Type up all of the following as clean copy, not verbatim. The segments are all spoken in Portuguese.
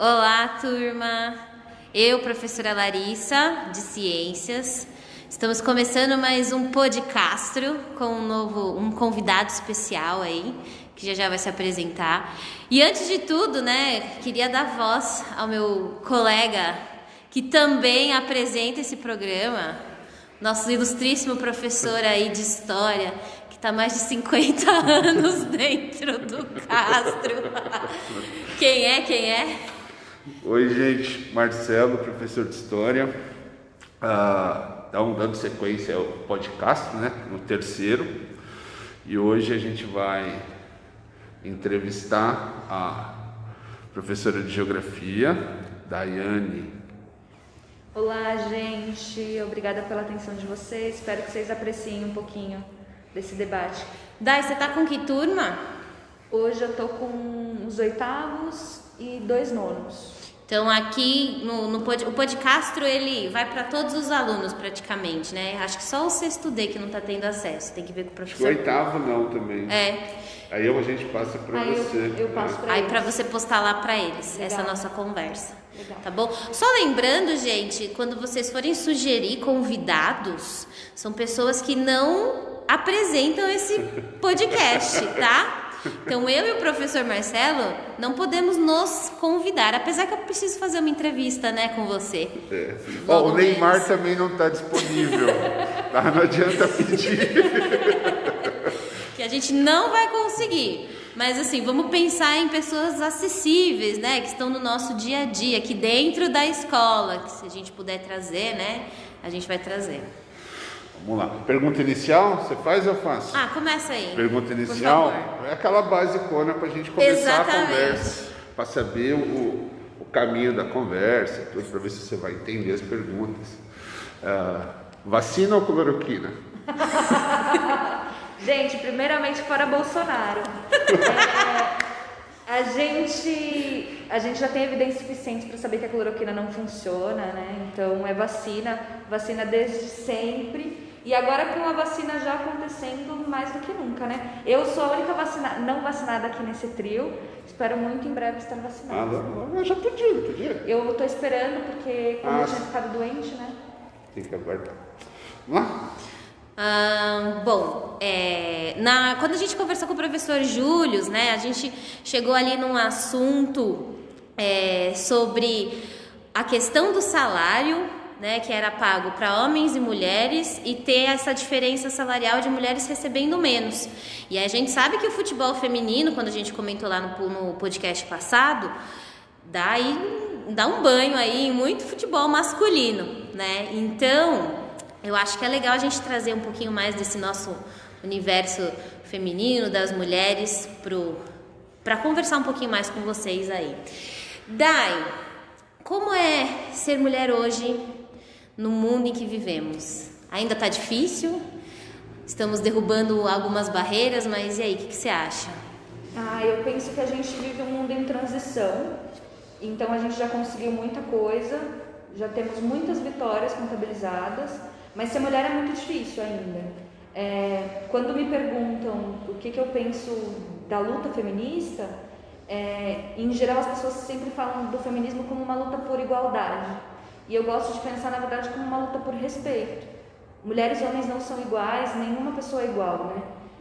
Olá, turma! Eu, professora Larissa, de Ciências, estamos começando mais um podcastro com um convidado especial aí, que já vai se apresentar. E antes de tudo, queria dar voz ao meu colega, que também apresenta esse programa, nosso ilustríssimo professor aí de História, que está mais de 50 anos dentro do Castro. Quem é? Oi, gente, Marcelo, professor de História, dando sequência ao podcast, no terceiro, e hoje a gente vai entrevistar a professora de Geografia, Daiane. Olá, gente, obrigada pela atenção de vocês, espero que vocês apreciem um pouquinho desse debate. Dai, você tá com que turma? Hoje eu tô com os 8º e 2 nonos. Então aqui o podcastro ele vai para todos os alunos praticamente, né? Acho que só o 6º D que não tá tendo acesso, tem que ver com o professor. O 8º não também. Aí a gente passa para você. Eu passo para Aí eles. para você postar lá para eles. Legal. Essa nossa conversa. Legal. Tá bom? Só lembrando, gente, quando vocês forem sugerir convidados, são pessoas que não apresentam esse podcast, tá? Então eu e o professor Marcelo não podemos nos convidar, apesar que eu preciso fazer uma entrevista, com você. O Neymar também não está disponível, tá? Não adianta pedir. Que a gente não vai conseguir. Mas assim, vamos pensar em pessoas acessíveis, que estão no nosso dia a dia, aqui dentro da escola, que se a gente puder trazer, a gente vai trazer. Vamos lá. Pergunta inicial, você faz ou eu faço? Começa aí. Pergunta inicial é aquela basicona para a gente começar Exatamente. a conversa, para saber o caminho da conversa, tudo, para ver se você vai entender as perguntas. Vacina ou cloroquina? Gente, primeiramente fora Bolsonaro. A gente já tem evidências suficientes para saber que a cloroquina não funciona, Então é vacina desde sempre. E agora com a vacina já acontecendo mais do que nunca, Eu sou a única não vacinada aqui nesse trio. Espero muito em breve estar vacinada. Eu já podia. Eu tô esperando porque como eu tinha ficado doente, Tem que aguardar. Vamos lá? Quando a gente conversou com o professor Júlio, a gente chegou ali num assunto sobre a questão do salário, que era pago para homens e mulheres e ter essa diferença salarial de mulheres recebendo menos. E a gente sabe que o futebol feminino, quando a gente comentou lá no podcast passado, dá um banho aí em muito futebol masculino, Então, eu acho que é legal a gente trazer um pouquinho mais desse nosso universo feminino, das mulheres, para conversar um pouquinho mais com vocês aí. Dai, como é ser mulher hoje no mundo em que vivemos? Ainda tá difícil? Estamos derrubando algumas barreiras, mas e aí, o que você acha? Eu penso que a gente vive um mundo em transição, então a gente já conseguiu muita coisa, já temos muitas vitórias contabilizadas, mas ser mulher é muito difícil ainda. Quando me perguntam o que eu penso da luta feminista, em geral as pessoas sempre falam do feminismo como uma luta por igualdade. E eu gosto de pensar, na verdade, como uma luta por respeito. Mulheres e homens não são iguais, nenhuma pessoa é igual,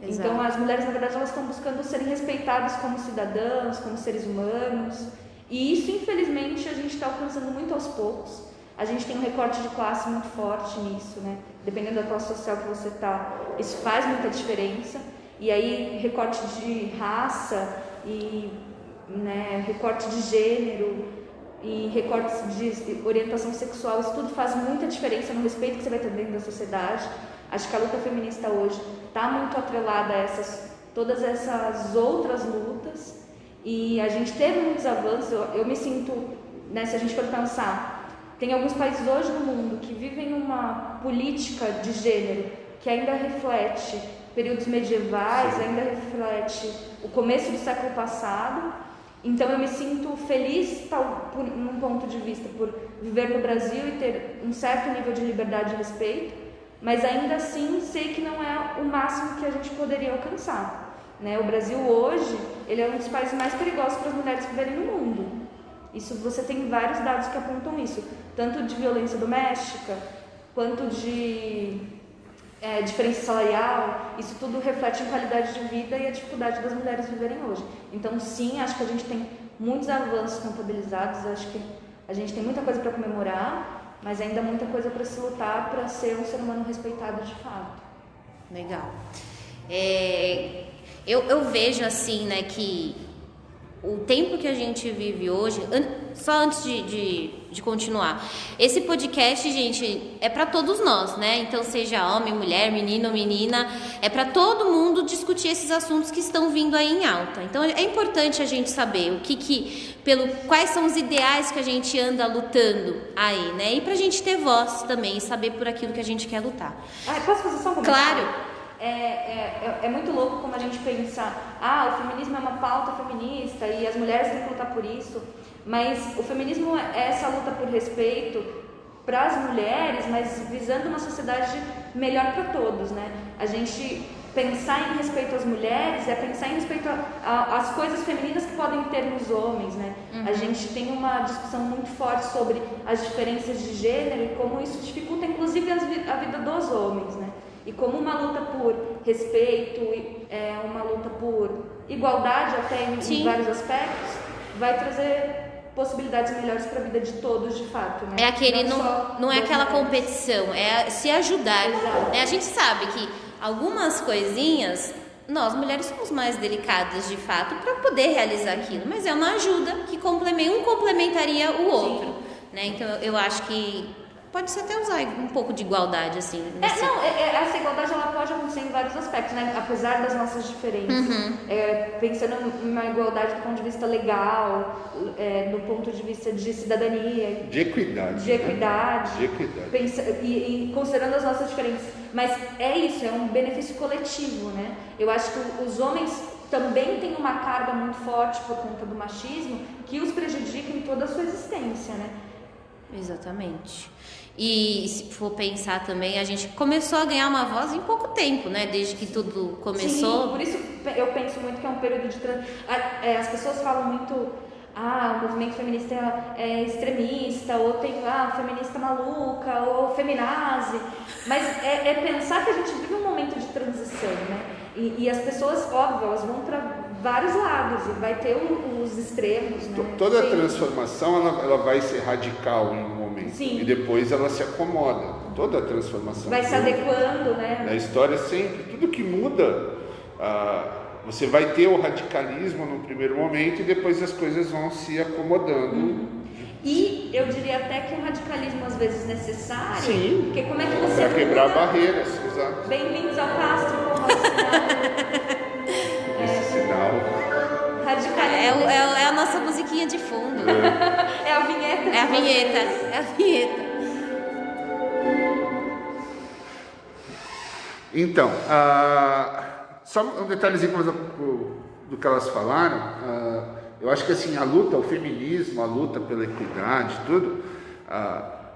Exato. Então as mulheres, na verdade, elas estão buscando serem respeitadas como cidadãs, como seres humanos. E isso, infelizmente, a gente está alcançando muito aos poucos. A gente tem um recorte de classe muito forte nisso, Dependendo da classe social que você está, isso faz muita diferença. E aí, recorte de raça e recorte de gênero e recortes de orientação sexual, isso tudo faz muita diferença no respeito que você vai ter dentro da sociedade. Acho que a luta feminista hoje está muito atrelada a todas essas outras lutas, e a gente teve muitos avanços. Eu me sinto, se a gente for pensar, tem alguns países hoje no mundo que vivem uma política de gênero que ainda reflete períodos medievais, ainda reflete o começo do século passado. Então eu me sinto feliz, num ponto de vista, por viver no Brasil e ter um certo nível de liberdade e respeito, mas ainda assim sei que não é o máximo que a gente poderia alcançar. O Brasil hoje, ele é um dos países mais perigosos para as mulheres viverem no mundo. Isso você tem vários dados que apontam isso, tanto de violência doméstica, quanto de diferença salarial. Isso tudo reflete em qualidade de vida e a dificuldade das mulheres viverem hoje. Então, sim, acho que a gente tem muitos avanços contabilizados, acho que a gente tem muita coisa para comemorar, mas ainda muita coisa para se lutar para ser um ser humano respeitado de fato. Legal. Eu vejo assim, né, que o tempo que a gente vive hoje, só antes de continuar, esse podcast, gente, é para todos nós, né? Então, seja homem, mulher, menino ou menina, é para todo mundo discutir esses assuntos que estão vindo aí em alta. Então, é importante a gente saber quais são os ideais que a gente anda lutando aí, né? E pra gente ter voz também e saber por aquilo que a gente quer lutar. Posso fazer só um comentário? Claro. É muito louco como a gente pensa, o feminismo é uma pauta feminista e as mulheres têm que lutar por isso, mas o feminismo é essa luta por respeito para as mulheres, mas visando uma sociedade melhor para todos, né? A gente pensar em respeito às mulheres é pensar em respeito às coisas femininas que podem ter nos homens, né? A gente tem uma discussão muito forte sobre as diferenças de gênero e como isso dificulta inclusive a vida dos homens, né? E como uma luta por respeito, uma luta por igualdade até em vários aspectos, vai trazer possibilidades melhores para a vida de todos, de fato, né? Não é aquela competição, é se ajudar. Né? A gente sabe que algumas coisinhas, nós mulheres somos mais delicadas, de fato, para poder realizar aquilo, mas é uma ajuda que um complementaria o outro, né? Então eu acho que pode-se até usar um pouco de igualdade, assim. Essa igualdade ela pode acontecer em vários aspectos, né? Apesar das nossas diferenças. Pensando em uma igualdade do ponto de vista legal, do ponto de vista de cidadania. De equidade. E considerando as nossas diferenças. Mas é isso, é um benefício coletivo, né? Eu acho que os homens também têm uma carga muito forte por conta do machismo que os prejudica em toda a sua existência, né? Exatamente. E se for pensar também, a gente começou a ganhar uma voz em pouco tempo, né? Desde que tudo começou. Sim, por isso eu penso muito que é um período de as pessoas falam muito, o movimento feminista é extremista, ou tem feminista maluca, ou feminazi. Mas é pensar que a gente vive um momento de transição, né? E as pessoas, óbvio, elas vão para vários lados e vai ter os extremos, né? Toda transformação ela vai ser radical em um momento. Sim. E depois ela se acomoda. Toda transformação vai se adequando, né? Na história sempre, tudo que muda, você vai ter o radicalismo no primeiro momento e depois as coisas vão se acomodando. E eu diria até que um radicalismo às vezes necessário. Sim. Porque como é que você para quebrar barreiras, exato. Bem-vindos ao Castro, como Esse sinal. Radicalismo. É a nossa musiquinha de fundo. É a vinheta. É a vinheta. Então, só um detalhezinho do que elas falaram. Eu acho que assim, a luta, o feminismo, a luta pela equidade, tudo,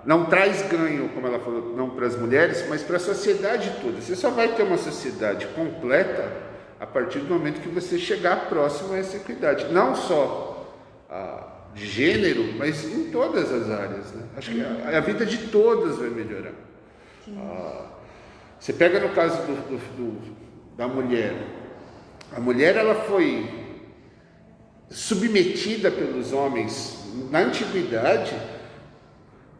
não traz ganho, como ela falou, não para as mulheres, mas para a sociedade toda. Você só vai ter uma sociedade completa a partir do momento que você chegar próximo a essa equidade. Não só de gênero, mas em todas as áreas, né? Acho que a vida de todas vai melhorar. Você pega no caso da mulher. A mulher, ela foi submetida pelos homens na antiguidade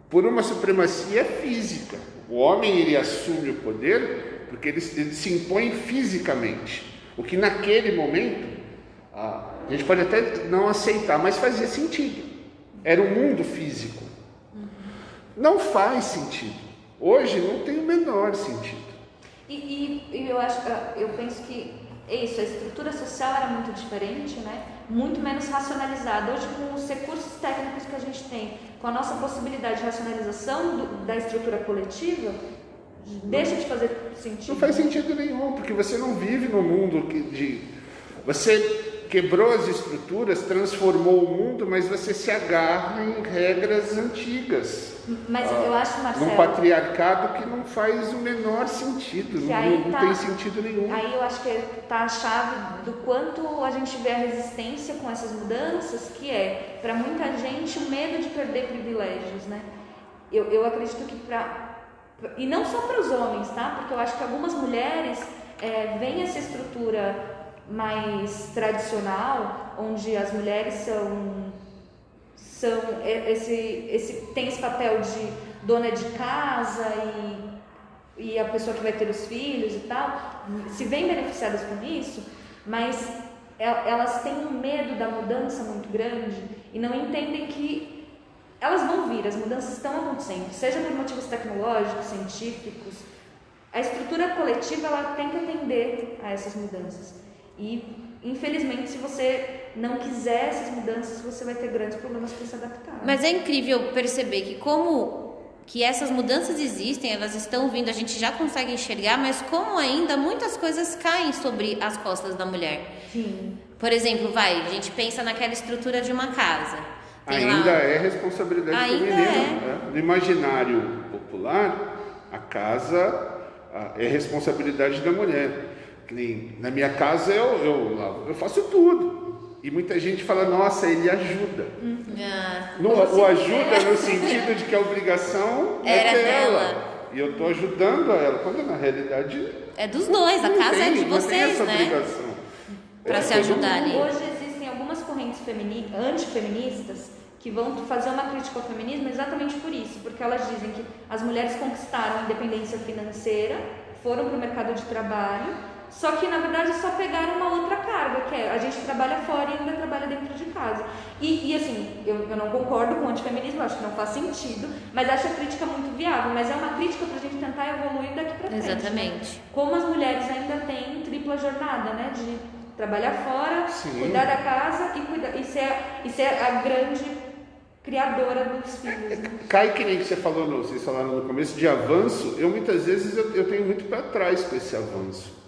por uma supremacia física. O homem ele assume o poder porque ele se impõe fisicamente, o que naquele momento a gente pode até não aceitar, mas fazia sentido. Era um mundo físico. Não faz sentido. Hoje não tem o menor sentido. E eu penso que isso, a estrutura social era muito diferente, né? Muito menos racionalizada. Hoje, com os recursos técnicos que a gente tem, com a nossa possibilidade de racionalização da estrutura coletiva, deixa de fazer sentido. Não faz sentido nenhum, porque você não vive no mundo você quebrou as estruturas, transformou o mundo, mas você se agarra em regras antigas. Mas eu acho, Marcelo, num patriarcado que não faz o menor sentido, não tem sentido nenhum. Aí eu acho que está a chave do quanto a gente vê a resistência com essas mudanças, que é, para muita gente, o medo de perder privilégios, né? Eu acredito que e não só para os homens, tá? Porque eu acho que algumas mulheres veem essa estrutura mais tradicional, onde as mulheres tem esse papel de dona de casa e a pessoa que vai ter os filhos e tal, se veem beneficiadas com isso, mas elas têm um medo da mudança muito grande e não entendem que elas vão vir, as mudanças estão acontecendo, seja por motivos tecnológicos, científicos. A estrutura coletiva ela tem que atender a essas mudanças. E, infelizmente, se você não quiser essas mudanças, você vai ter grandes problemas para se adaptar. Mas é incrível perceber que essas mudanças existem, elas estão vindo, a gente já consegue enxergar, mas como ainda muitas coisas caem sobre as costas da mulher. Sim. Por exemplo, a gente pensa naquela estrutura de uma casa. Ainda é responsabilidade feminina. No imaginário popular, a casa é responsabilidade da mulher. Na minha casa eu faço tudo. E muita gente fala, nossa, ele ajuda. O ajuda no sentido de que a obrigação é dela. E eu estou ajudando a ela, quando na realidade... É dos dois, a casa é de vocês, não tem essa obrigação. Para se ajudar ali. Hoje existem algumas correntes antifeministas que vão fazer uma crítica ao feminismo exatamente por isso, porque elas dizem que as mulheres conquistaram a independência financeira, foram para o mercado de trabalho, só que na verdade só pegaram uma outra carga, que é a gente trabalha fora e ainda trabalha dentro de casa. E assim, eu não concordo com o antifeminismo, acho que não faz sentido, mas acho a crítica muito viável, mas é uma crítica para a gente tentar evoluir daqui para frente. Exatamente. Né? Como as mulheres ainda têm tripla jornada, né, de trabalhar fora, Sim. cuidar da casa e ser a grande criadora dos filhos. Né? Cai que nem vocês falaram no começo de avanço, muitas vezes eu tenho muito para trás com esse avanço.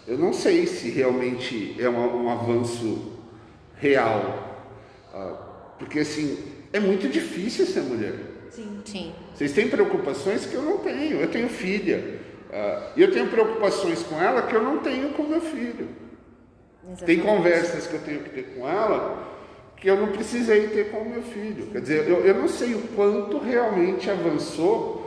Eu não sei se realmente é um avanço real, porque assim, é muito difícil ser mulher. Sim. Vocês têm preocupações que eu não tenho, eu tenho filha, e eu tenho preocupações com ela que eu não tenho com meu filho. Exatamente. Tem conversas que eu tenho que ter com ela que eu não precisei ter com o meu filho. Quer dizer, eu não sei o quanto realmente avançou,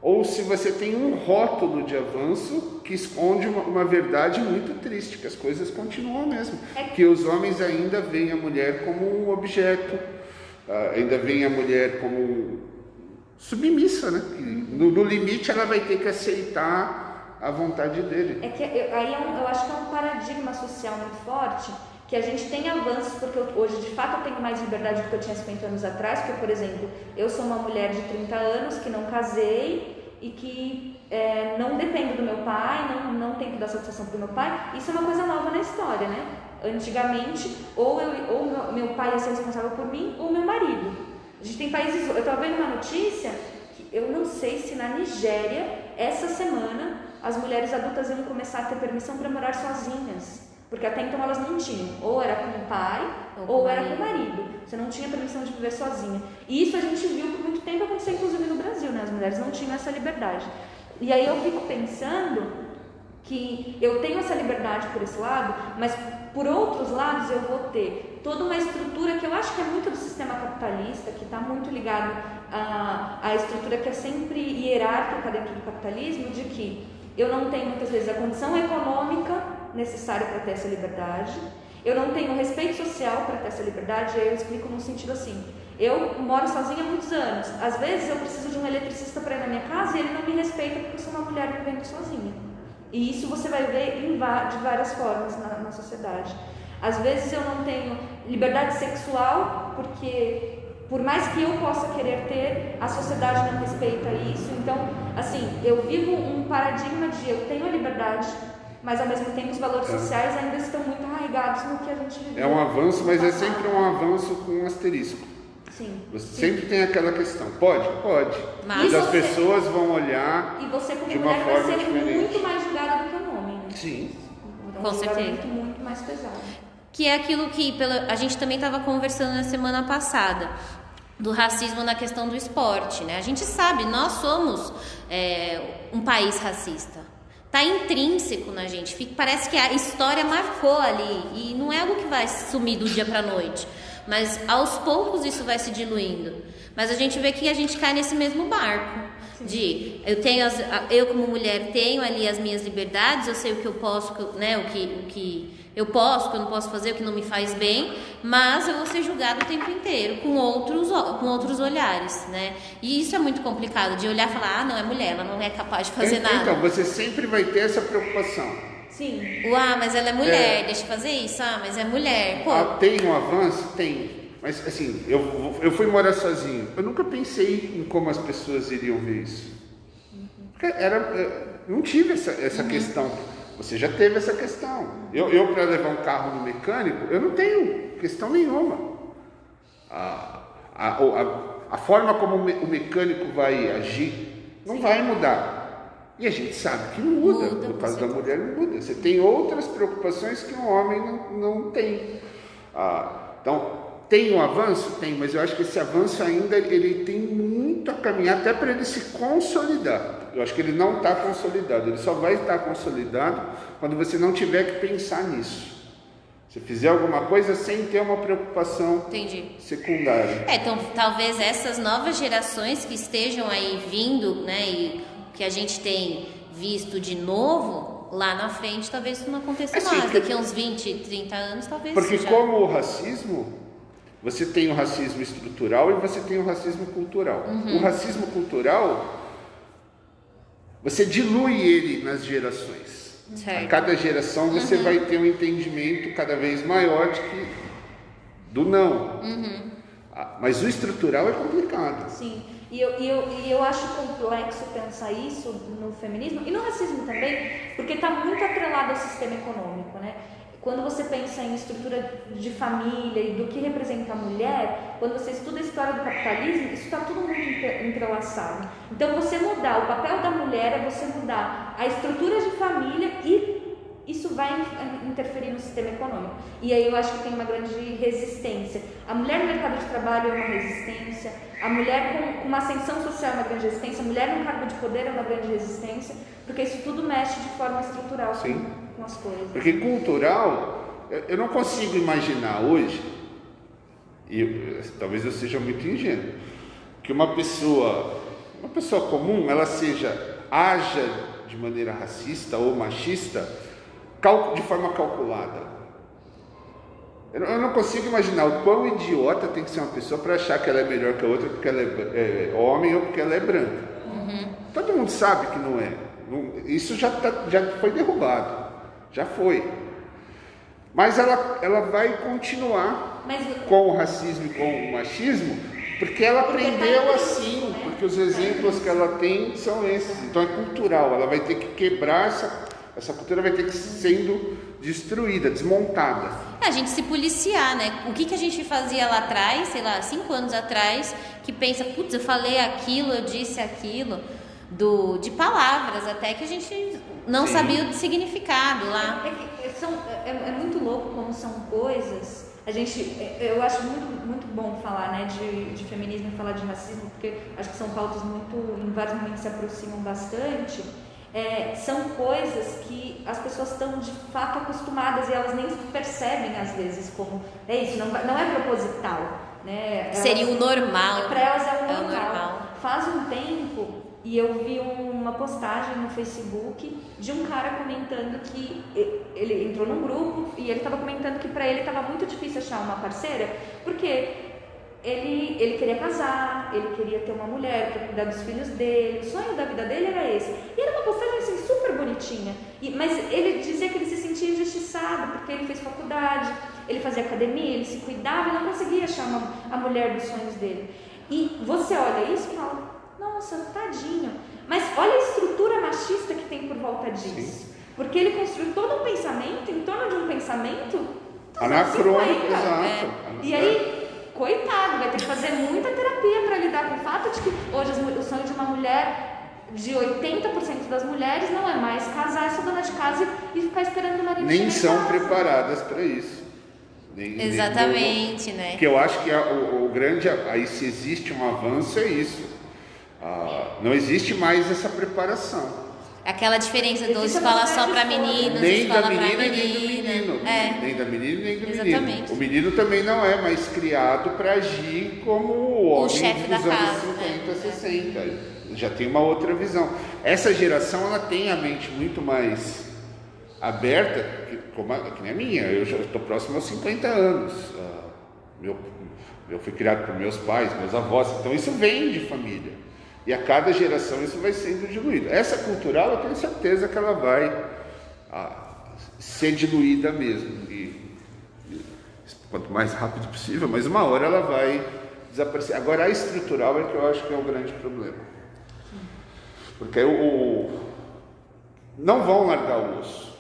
ou se você tem um rótulo de avanço que esconde uma verdade muito triste, que as coisas continuam mesmo. Que os homens ainda veem a mulher como um objeto, ainda veem a mulher como submissa, né? No limite ela vai ter que aceitar a vontade dele. Eu acho que é um paradigma social muito forte, que a gente tem avanços, porque hoje de fato eu tenho mais liberdade do que eu tinha 50 anos atrás, porque, por exemplo, eu sou uma mulher de 30 anos que não casei e que não dependo do meu pai, não tenho que dar satisfação para o meu pai. Isso é uma coisa nova na história, né? Antigamente, ou meu pai ia ser responsável por mim, ou meu marido. A gente tem países... Eu estava vendo uma notícia que eu não sei se na Nigéria, essa semana, as mulheres adultas iam começar a ter permissão para morar sozinhas. Porque até então elas não tinham, ou era com o pai, ou era com o marido. Você não tinha permissão de viver sozinha. E isso a gente viu por muito tempo acontecer, inclusive no Brasil, né? As mulheres não tinham essa liberdade. E aí eu fico pensando que eu tenho essa liberdade por esse lado, mas por outros lados eu vou ter toda uma estrutura que eu acho que é muito do sistema capitalista, que está muito ligado à estrutura que é sempre hierárquica dentro do capitalismo, de que eu não tenho muitas vezes a condição econômica necessário para ter essa liberdade, eu não tenho respeito social para ter essa liberdade. E aí eu explico num sentido assim: eu moro sozinha há muitos anos, às vezes eu preciso de um eletricista para ir na minha casa e ele não me respeita porque eu sou uma mulher vivendo sozinha. E isso você vai ver de várias formas na sociedade. Às vezes eu não tenho liberdade sexual porque, por mais que eu possa querer ter, a sociedade não respeita isso. Então, assim, eu vivo um paradigma de eu tenho a liberdade, mas ao mesmo tempo os valores sociais ainda estão muito arraigados no que a gente vive. É um avanço, mas é sempre um avanço com um asterisco. Sim. Você sempre tem aquela questão. Pode. Mas as pessoas vão olhar e você como de uma mulher vai forma ser diferente. muito mais julgada do que um homem, né? Sim. Então, Com um lugar certeza. muito, muito mais pesado. Que é aquilo que a gente também estava conversando na semana passada, do racismo na questão do esporte, né? A gente sabe, nós somos um país racista. Tá intrínseco na gente. Parece que a história marcou ali. E não é algo que vai sumir do dia para noite. Mas aos poucos isso vai se diluindo. Mas a gente vê que a gente cai nesse mesmo barco. De eu como mulher tenho ali as minhas liberdades, eu sei o que eu posso, né? O que eu posso, o que eu não posso fazer, o que não me faz bem, mas eu vou ser julgada o tempo inteiro com outros olhares, né? E isso é muito complicado, de olhar e falar, não, é mulher, ela não é capaz de fazer nada. Então, você sempre vai ter essa preocupação. Sim. Mas ela é mulher, deixa eu fazer isso. Mas é mulher. Pô. Tem um avanço? Tem. Mas assim, eu fui morar sozinho. Eu nunca pensei em como as pessoas iriam ver isso. Porque não tive essa questão. Você já teve essa questão. Eu para levar um carro no mecânico, eu não tenho questão nenhuma. A forma como o mecânico vai agir não vai mudar. E a gente sabe que não muda. No caso da mulher não muda. Você tem outras preocupações que um homem não tem. Então, tem um avanço? Tem, mas eu acho que esse avanço ainda ele tem muito a caminhar até para ele se consolidar. Eu acho que ele não está consolidado. Ele só vai estar consolidado quando você não tiver que pensar nisso. Se fizer alguma coisa sem ter uma preocupação secundária. Então, talvez essas novas gerações que estejam aí vindo, né, e que a gente tem visto de novo, lá na frente, talvez isso não aconteça mais. Daqui a uns 20, 30 anos, talvez. Porque como o racismo, você tem o racismo estrutural e você tem o racismo cultural. O racismo cultural, você dilui ele nas gerações. Certo. A cada geração você vai ter um entendimento cada vez maior do não. Mas o estrutural é complicado. Sim, e eu acho complexo pensar isso no feminismo e no racismo também, porque está muito atrelado ao sistema econômico, né? Quando você pensa em estrutura de família e do que representa a mulher, quando você estuda a história do capitalismo, isso está tudo muito entrelaçado. Então, você mudar o papel da mulher é você mudar a estrutura de família e isso vai interferir no sistema econômico. E aí eu acho que tem uma grande resistência. A mulher no mercado de trabalho é uma resistência, a mulher com uma ascensão social é uma grande resistência, a mulher no cargo de poder é uma grande resistência, porque isso tudo mexe de forma estrutural com as coisas. Porque cultural, eu não consigo imaginar hoje, e talvez eu seja muito ingênuo, que uma pessoa comum, ela haja de maneira racista ou machista de forma calculada. Eu não consigo imaginar o quão idiota tem que ser uma pessoa para achar que ela é melhor que a outra porque ela é homem ou porque ela é branca. Todo mundo sabe que não é. Isso já foi derrubado. Já foi. Mas ela vai continuar com o racismo e com o machismo porque ela aprendeu assim, porque os exemplos que ela tem são esses. Então é cultural, ela vai ter que quebrar essa cultura, vai ter que ir sendo destruída, desmontada. A gente se policiar, né? O que a gente fazia lá atrás, sei lá, 5 anos atrás, que pensa, putz, eu falei aquilo, eu disse aquilo, de palavras até que a gente não sabia o significado lá. É muito louco como são coisas. Eu acho muito, muito bom falar, né, de feminismo e falar de racismo, porque acho que são pautas em vários momentos se aproximam bastante. São coisas que as pessoas estão de fato acostumadas e elas nem percebem às vezes como isso, não é proposital, né? Seria o normal. Para elas é o normal. Faz um tempo e eu vi uma postagem no Facebook de um cara comentando que ele entrou num grupo e ele estava comentando que para ele estava muito difícil achar uma parceira porque ele queria casar, ele queria ter uma mulher para cuidar dos filhos dele, o sonho da vida dele era esse. E era uma postagem assim, super bonitinha, mas ele dizia que ele se sentia injustiçado porque ele fez faculdade, ele fazia academia, ele se cuidava e não conseguia achar a mulher dos sonhos dele. E você olha isso e fala, nossa, tadinho, mas olha a estrutura machista que tem por volta disso. Sim. Porque ele construiu todo um pensamento em torno de um pensamento anacrônico, exato. E aí, coitado, vai ter que fazer muita terapia para lidar com o fato de que hoje o sonho de uma mulher de 80% das mulheres não é mais casar, ser dona de casa e ficar esperando o marido Nem chegar em são casa. preparadas para isso. Exatamente, né? Porque eu acho que o grande, aí se existe um avanço é isso. Não existe mais essa preparação. Aquela diferença do Existe escola uma só para cidade de meninos, Nem escola da para menina e nem do menina. menino. Nem da menina e nem do Exatamente. menino. O menino também não é mais criado para agir como o homem chefe da dos anos casa, 50, né? 60. Já tem uma outra visão. Essa geração ela tem a mente muito mais aberta, que nem a minha. Eu já estou próximo aos 50 anos. Eu fui criado por meus pais, meus avós, então isso vem de família. E a cada geração isso vai sendo diluído. Essa cultural eu tenho certeza que ela vai ser diluída mesmo. E quanto mais rápido possível, mas uma hora ela vai desaparecer. Agora a estrutural é que eu acho que é o grande problema. Porque não vão largar o osso.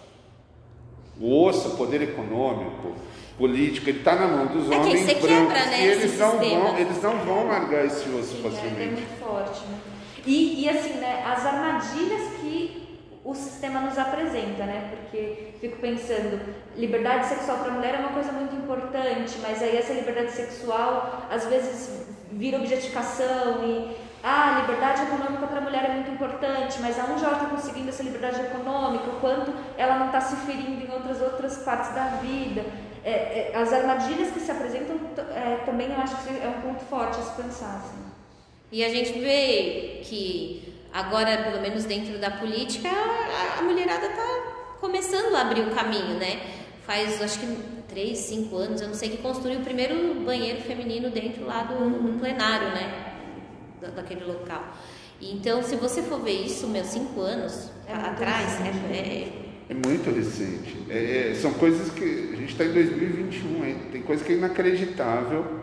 O osso, o poder econômico, político, ele está na mão dos homens que você brancos, quebra, né, e eles esse não sistema. vão largar esse osso Sim, facilmente. é muito forte, né? E assim, né, as armadilhas que o sistema nos apresenta, né? Porque fico pensando, liberdade sexual para a mulher é uma coisa muito importante, mas aí essa liberdade sexual às vezes vira objetificação e liberdade econômica para a mulher é muito importante, mas aonde ela está conseguindo essa liberdade econômica, o quanto ela não está se ferindo em outras partes da vida. As armadilhas que se apresentam também eu acho que é um ponto forte a se pensar. Assim. E a gente vê que agora, pelo menos dentro da política, a mulherada está começando a abrir o caminho, né? Faz, acho que 3, 5 anos, eu não sei, que construiu o primeiro banheiro feminino dentro lá do plenário, né? Daquele local. Então, se você for ver isso, 5 anos atrás, É muito recente. São coisas que a gente está em 2021 ainda. Tem coisa que é inacreditável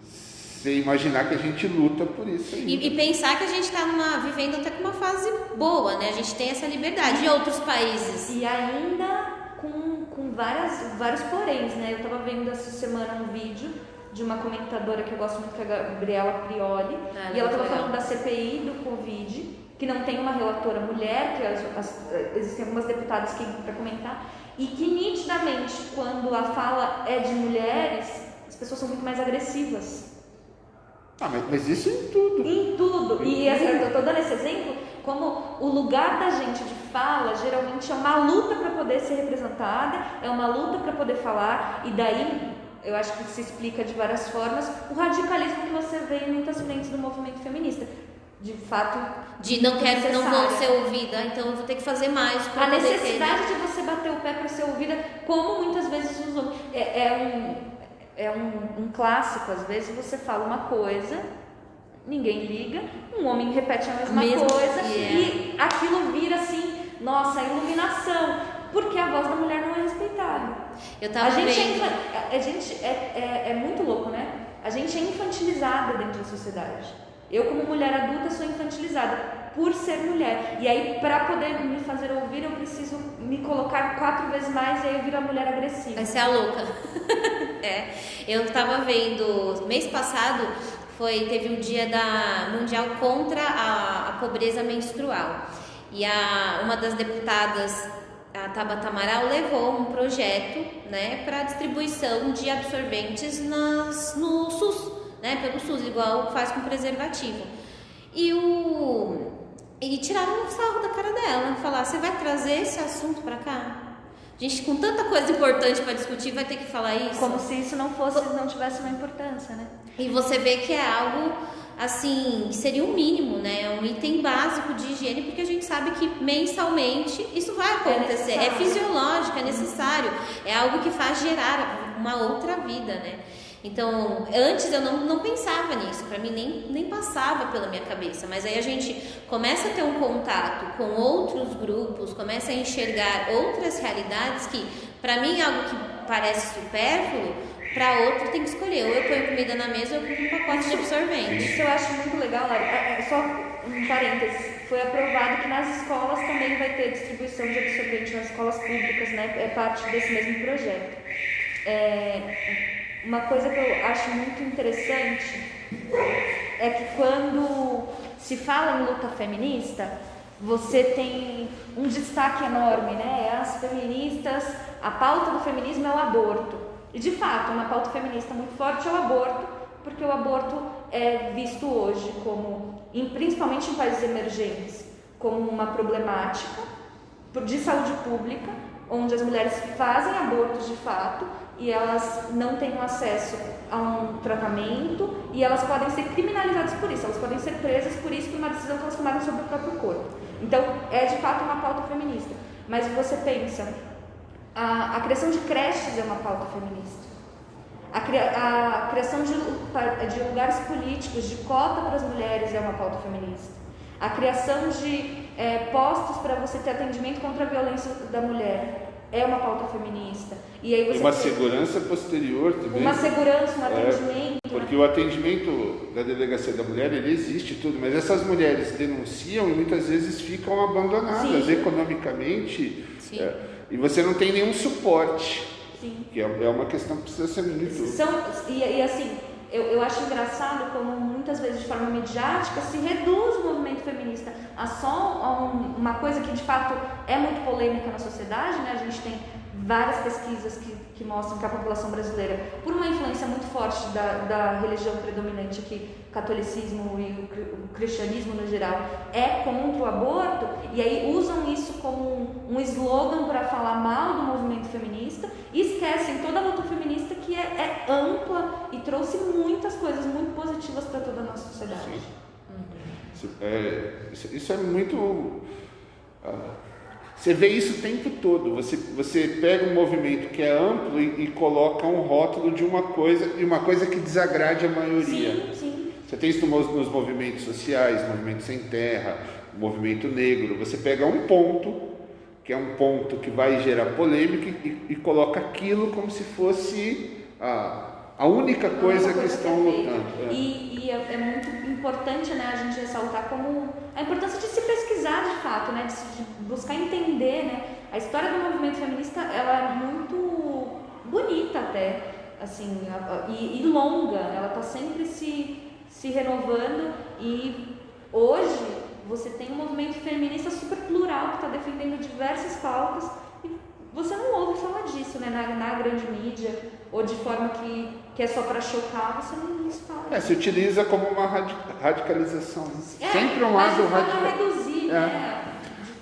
você imaginar que a gente luta por isso ainda. E pensar que a gente está vivendo até com uma fase boa, né? A gente tem essa liberdade. E outros países? E ainda com vários poréns, né? Eu estava vendo essa semana um vídeo de uma comentadora que eu gosto muito, que é a Gabriela Prioli, e ela estava falando da CPI do Covid, que não tem uma relatora mulher, que existem algumas deputadas que para comentar, e que nitidamente, quando a fala é de mulheres, as pessoas são muito mais agressivas. Mas isso em tudo. Em tudo. E assim, eu estou dando esse exemplo como o lugar da gente de fala geralmente é uma luta para poder ser representada, é uma luta para poder falar, e daí eu acho que se explica de várias formas o radicalismo que você vê em muitas frentes do movimento feminista. De fato, de não vou ser ouvida, então eu vou ter que fazer mais. A necessidade de você bater o pé para ser ouvida, como muitas vezes os homens. É um clássico, às vezes você fala uma coisa, ninguém liga, um homem repete a mesma coisa e aquilo vira assim, nossa, a iluminação, porque a voz da mulher não é respeitada. A gente é muito louco, né? A gente é infantilizada dentro da sociedade. Eu, como mulher adulta, sou infantilizada por ser mulher. E aí, para poder me fazer ouvir, eu preciso me colocar 4 vezes mais e aí eu viro a mulher agressiva. Vai ser a louca. Eu estava vendo, mês passado, teve o dia mundial contra a pobreza menstrual. E uma das deputadas, a Tabata Amaral, levou um projeto, né, para distribuição de absorventes no SUS. Né, pelo SUS, igual faz com preservativo. E tiraram um sarro da cara dela, falar, você vai trazer esse assunto para cá? Gente, com tanta coisa importante para discutir, vai ter que falar isso? Como se isso não tivesse uma importância, né? E você vê que é algo, assim, que seria o mínimo, né? Um item básico de higiene, porque a gente sabe que mensalmente isso vai acontecer. É fisiológico, é necessário. É algo que faz gerar uma outra vida, né? Então, antes eu não pensava nisso, para mim nem passava pela minha cabeça, mas aí a gente começa a ter um contato com outros grupos, começa a enxergar outras realidades que, para mim, é algo que parece supérfluo, para outro tem que escolher, ou eu ponho comida na mesa ou eu compro um pacote de absorvente. Isso eu acho muito legal, Lari. Só um parênteses, foi aprovado que nas escolas também vai ter distribuição de absorvente, nas escolas públicas, né? É parte desse mesmo projeto. Uma coisa que eu acho muito interessante é que quando se fala em luta feminista, você tem um destaque enorme, né? As feministas, a pauta do feminismo é o aborto. E de fato, uma pauta feminista muito forte é o aborto, porque o aborto é visto hoje como, principalmente em países emergentes, como uma problemática de saúde pública, onde as mulheres fazem abortos de fato e elas não têm acesso a um tratamento e elas podem ser criminalizadas por isso, elas podem ser presas por isso, por uma decisão que elas tomaram sobre o próprio corpo. Então, é de fato uma pauta feminista. Mas você pensa, a criação de creches é uma pauta feminista. A criação de lugares políticos, de cota para as mulheres é uma pauta feminista. A criação de postos para você ter atendimento contra a violência da mulher é uma pauta feminista. E aí você uma segurança posterior também. Uma segurança, um atendimento. Porque o atendimento da delegacia da mulher, ele existe tudo, mas essas mulheres denunciam e muitas vezes ficam abandonadas economicamente. E você não tem nenhum suporte. Sim. Que é uma questão que precisa ser muito... E assim, eu acho engraçado como muitas vezes de forma midiática se reduz o movimento feminista a só uma coisa que de fato é muito polêmica na sociedade, né? A gente tem várias pesquisas que mostram que a população brasileira, por uma influência muito forte da religião predominante aqui, catolicismo e o cristianismo no geral, é contra o aborto, e aí usam isso como um slogan para falar mal do movimento feminista e esquecem toda a luta feminista que é ampla e trouxe muitas coisas muito positivas para toda a nossa sociedade. Isso é muito... Você vê isso o tempo todo. Você pega um movimento que é amplo e coloca um rótulo de uma coisa que desagrade a maioria. Sim. Você tem isso nos movimentos sociais, movimento sem terra, movimento negro. Você pega um ponto, que é um ponto que vai gerar polêmica e coloca aquilo como se fosse a única coisa que estão lutando. E é muito importante, né, a gente ressaltar como a importância de se pesquisar de fato, né, de buscar entender, né, a história do movimento feminista. Ela é muito bonita até, assim, e longa. Ela está sempre se renovando, e hoje você tem um movimento feminista super plural que está defendendo diversas pautas e você não ouve falar disso, né, na grande mídia, ou de forma que é só para chocar, você não se fala. Se utiliza como uma radicalização. Sempre um lado radical. Reduzir, né?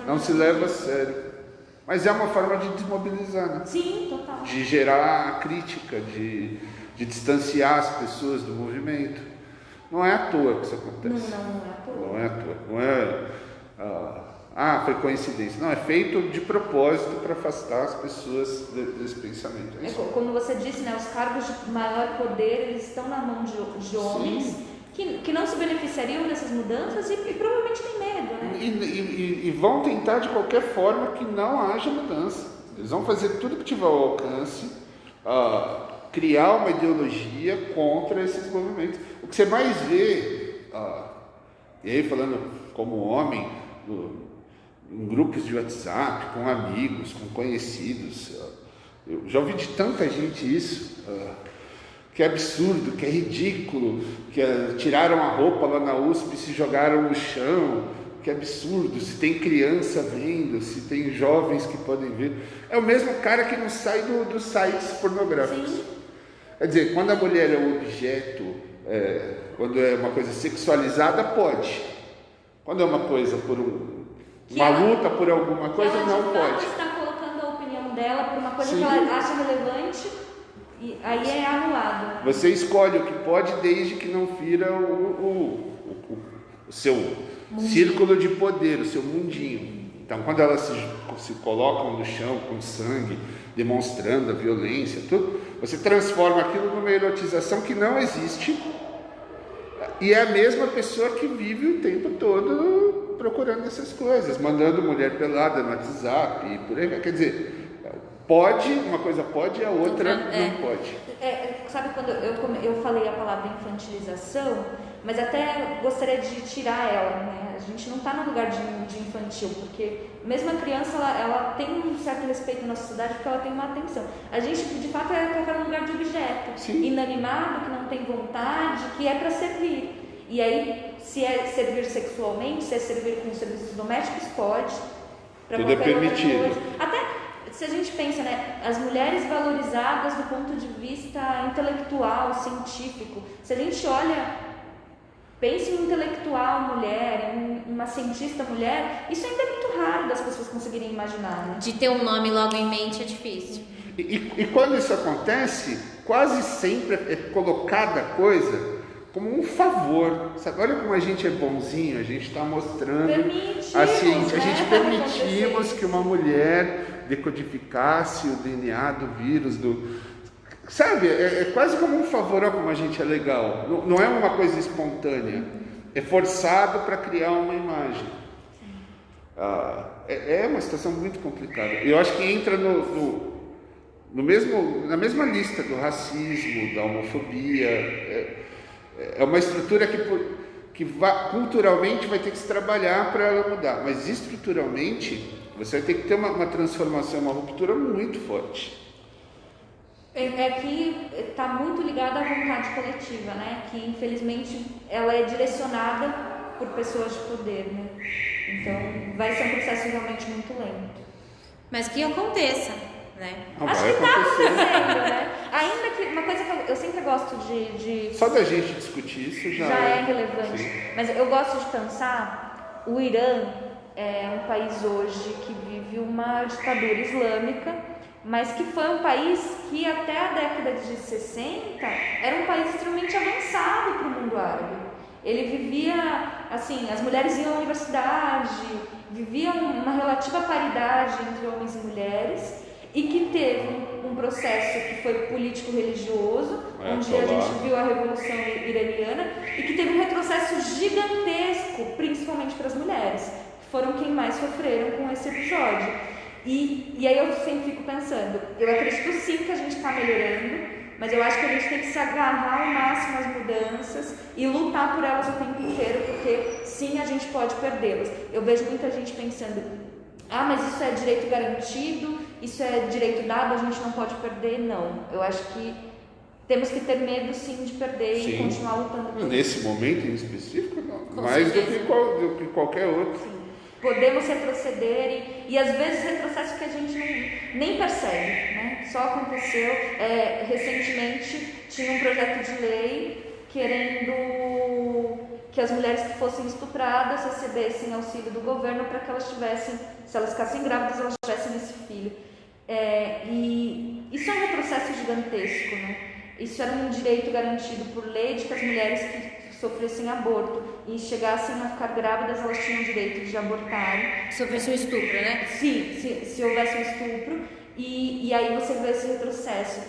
Não se leva a sério. Mas é uma forma de desmobilizar, né? Sim, total. De gerar a crítica, de distanciar as pessoas do movimento. Não é à toa que isso acontece. Não é à toa. Não é foi coincidência. Não, é feito de propósito para afastar as pessoas desse pensamento. Como você disse, né, os cargos de maior poder, eles estão na mão de homens que não se beneficiariam dessas mudanças e provavelmente têm medo, né? E vão tentar de qualquer forma que não haja mudança. Eles vão fazer tudo que tiver ao alcance, criar uma ideologia contra esses movimentos. O que você mais vê, e aí falando como homem, em grupos de WhatsApp, com amigos, com conhecidos, eu já ouvi de tanta gente isso, que é absurdo, que é ridículo, que tiraram a roupa lá na USP e se jogaram no chão, que é absurdo, se tem criança vendo, se tem jovens que podem ver. É o mesmo cara que não sai dos sites pornográficos. Sim. Quer dizer, quando a mulher é um objeto, quando é uma coisa sexualizada, pode. Quando é uma coisa uma luta por alguma coisa, não pode. Ela está colocando a opinião dela por uma coisa que ela acha relevante, e aí é anulado. Você escolhe o que pode, desde que não fira o seu círculo de poder, o seu mundinho. Então, quando elas se colocam no chão com sangue, demonstrando a violência, tudo, você transforma aquilo numa erotização que não existe, e é a mesma pessoa que vive o tempo todo procurando essas coisas, mandando mulher pelada no WhatsApp e por aí. Quer dizer, pode, uma coisa pode e a outra não pode. Sabe quando eu falei a palavra infantilização, mas até gostaria de tirar ela, né? A gente não está no lugar de infantil, porque mesmo a criança, ela tem um certo respeito na sociedade porque ela tem uma atenção. A gente, de fato, é colocado no lugar de objeto, inanimado, que não tem vontade, que é para servir. E aí, Se é servir sexualmente, se é servir com serviços domésticos, pode. Pra Tudo é permitido. Coisa. Até se a gente pensa, né, as mulheres valorizadas do ponto de vista intelectual, científico. Se a gente olha, pensa em um intelectual mulher, em uma cientista mulher, isso ainda é muito raro das pessoas conseguirem imaginar, né? De ter um nome logo em mente é difícil. E quando isso acontece, quase sempre é colocada a coisa como um favor. Sabe? Olha como a gente é bonzinho, a gente está mostrando a ciência. A gente permitimos que uma mulher decodificasse o DNA do vírus, sabe, é quase como um favor. Olha como a gente é legal. Não é uma coisa espontânea, é forçado para criar uma imagem. É uma situação muito complicada. Eu acho que entra na mesma lista do racismo, da homofobia. É uma estrutura que culturalmente vai ter que se trabalhar para ela mudar, mas estruturalmente você vai ter que ter uma transformação, uma ruptura muito forte. É que está muito ligada à vontade coletiva, né? Que infelizmente ela é direcionada por pessoas de poder, né? Então vai ser um processo realmente muito lento. Mas que aconteça, né? Acho que está acontecendo, né? Ainda que uma coisa que eu sempre gosto de só da gente discutir isso já é relevante. Sim. Mas eu gosto de pensar, o Irã é um país hoje que vive uma ditadura islâmica, mas que foi um país que até a década de 60 era um país extremamente avançado para o mundo árabe. Ele vivia, assim, as mulheres iam à universidade, vivia uma relativa paridade entre homens e mulheres, e que teve um processo que foi político-religioso, onde a gente viu a Revolução Iraniana, e que teve um retrocesso gigantesco, principalmente para as mulheres, que foram quem mais sofreram com esse episódio. E aí eu sempre fico pensando, eu acredito sim que a gente está melhorando, mas eu acho que a gente tem que se agarrar ao máximo às mudanças e lutar por elas o tempo inteiro, porque sim, a gente pode perdê-las. Eu vejo muita gente pensando, mas isso é direito garantido, isso é direito dado, a gente não pode perder. Não, eu acho que temos que ter medo sim de perder e continuar lutando por nesse isso. momento em específico, não. Mais do que qualquer outro. Sim. Podemos retroceder e às vezes retrocesso que a gente nem percebe, né? Só aconteceu, recentemente tinha um projeto de lei querendo que as mulheres que fossem estupradas recebessem auxílio do governo para que elas tivessem, se elas ficassem grávidas, elas tivessem esse filho. E isso é um retrocesso gigantesco, né? Isso era um direito garantido por lei de que as mulheres que sofressem aborto e chegassem a ficar grávidas, elas tinham o direito de abortarem. Se houvesse um estupro, né? Sim, se houvesse um estupro. E aí você vê esse retrocesso.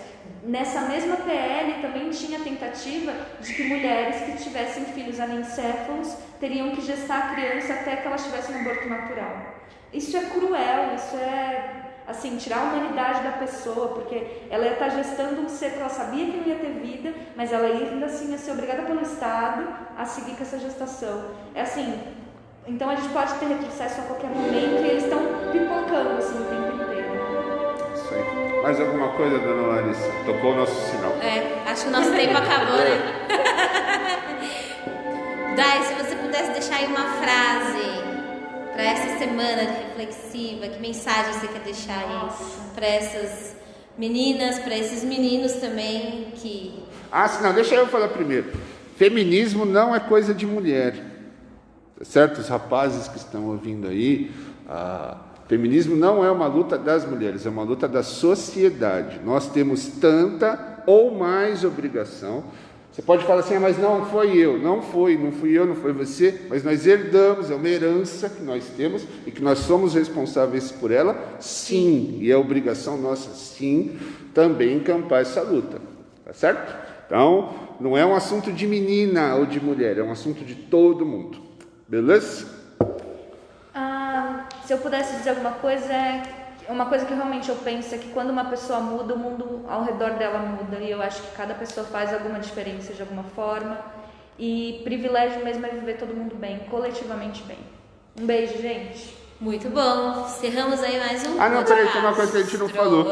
Nessa mesma PL também tinha a tentativa de que mulheres que tivessem filhos anencéfalos teriam que gestar a criança até que elas tivessem um aborto natural. Isso é cruel, isso é, assim, tirar a humanidade da pessoa, porque ela ia estar gestando um ser que ela sabia que não ia ter vida, mas ela ainda assim ia ser obrigada pelo Estado a seguir com essa gestação. É assim, então a gente pode ter retrocesso a qualquer momento e eles estão pipocando assim o tempo inteiro. Isso aí. Mais alguma coisa, dona Larissa? Tocou o nosso sinal. Acho que o nosso tempo acabou, né? Dai, se você pudesse deixar aí uma frase para essa semana reflexiva, que mensagem você quer deixar aí para essas meninas, para esses meninos também que... Não, deixa eu falar primeiro. Feminismo não é coisa de mulher. Certo? Os rapazes que estão ouvindo aí, feminismo não é uma luta das mulheres, é uma luta da sociedade. Nós temos tanta ou mais obrigação. Você pode falar assim, mas não foi eu, não fui eu, não foi você, mas nós herdamos, é uma herança que nós temos e que nós somos responsáveis por ela, sim, e é obrigação nossa, sim, também encampar essa luta, tá certo? Então, não é um assunto de menina ou de mulher, é um assunto de todo mundo, beleza? Se eu pudesse dizer alguma coisa, uma coisa que realmente eu penso é que quando uma pessoa muda, o mundo ao redor dela muda. E eu acho que cada pessoa faz alguma diferença de alguma forma. E privilégio mesmo é viver todo mundo bem, coletivamente bem. Um beijo, gente. Muito bom. Encerramos aí mais um não, peraí, tem uma coisa que a gente não falou.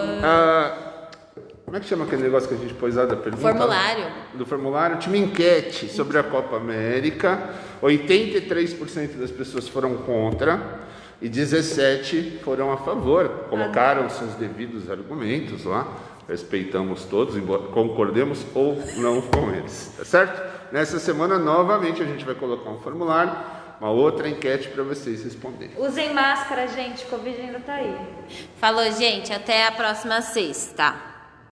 Como é que chama aquele negócio que a gente pôs lá da pergunta? Formulário. Do formulário. Tinha uma enquete sobre a Copa América. 83% das pessoas foram contra e 17% foram a favor. Colocaram seus devidos argumentos lá. Respeitamos todos, embora concordemos ou não com eles. Tá certo? Nessa semana, novamente, a gente vai colocar um formulário, uma outra enquete para vocês responderem. Usem máscara, gente. Covid ainda tá aí. Falou, gente. Até a próxima sexta.